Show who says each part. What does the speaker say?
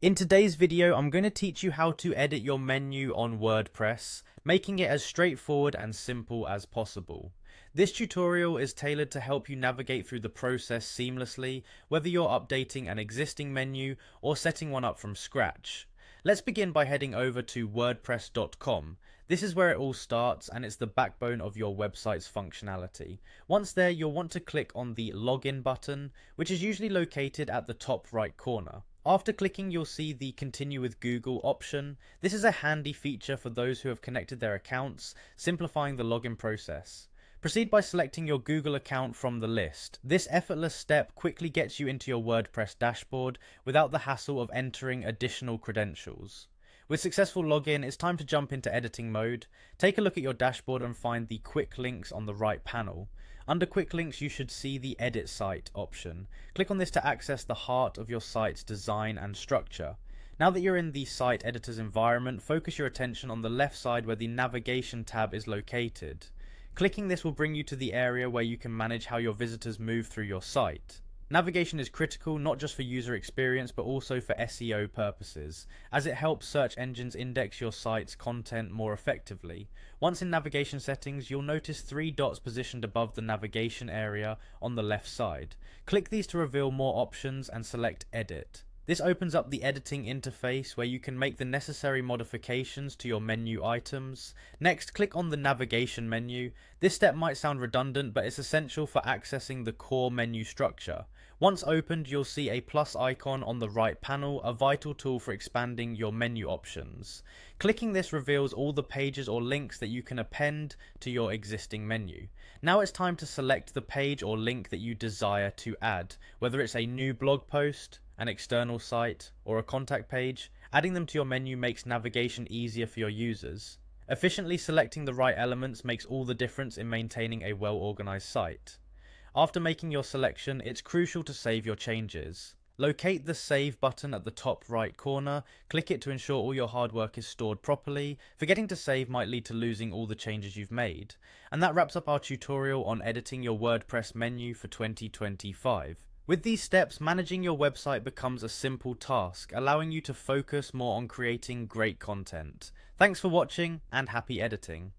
Speaker 1: In today's video, I'm going to teach you how to edit your menu on WordPress, making it as straightforward and simple as possible. This tutorial is tailored to help you navigate through the process seamlessly, whether you're updating an existing menu or setting one up from scratch. Let's begin by heading over to wordpress.com. This is where it all starts and it's the backbone of your website's functionality. Once there, you'll want to click on the login button, which is usually located at the top right corner. After clicking, you'll see the Continue with Google option. This is a handy feature for those who have connected their accounts, simplifying the login process. Proceed by selecting your Google account from the list. This effortless step quickly gets you into your WordPress dashboard without the hassle of entering additional credentials. With successful login, it's time to jump into editing mode. Take a look at your dashboard and find the quick links on the right panel. Under quick links, you should see the edit site option. Click on this to access the heart of your site's design and structure. Now that you're in the site editor's environment, focus your attention on the left side where the navigation tab is located. Clicking this will bring you to the area where you can manage how your visitors move through your site. Navigation is critical not just for user experience but also for SEO purposes, as it helps search engines index your site's content more effectively. Once in navigation settings, you'll notice 3 dots positioned above the navigation area on the left side. Click these to reveal more options and select Edit. This opens up the editing interface where you can make the necessary modifications to your menu items. Next, click on the navigation menu. This step might sound redundant, but it's essential for accessing the core menu structure. Once opened, you'll see a plus icon on the right panel, a vital tool for expanding your menu options. Clicking this reveals all the pages or links that you can append to your existing menu. Now it's time to select the page or link that you desire to add, whether it's a new blog post, an external site, or a contact page. Adding them to your menu makes navigation easier for your users. Efficiently selecting the right elements makes all the difference in maintaining a well-organized site. After making your selection, it's crucial to save your changes. Locate the Save button at the top right corner, click it to ensure all your hard work is stored properly. Forgetting to save might lead to losing all the changes you've made. And that wraps up our tutorial on editing your WordPress menu for 2025. With these steps, managing your website becomes a simple task, allowing you to focus more on creating great content. Thanks for watching and happy editing.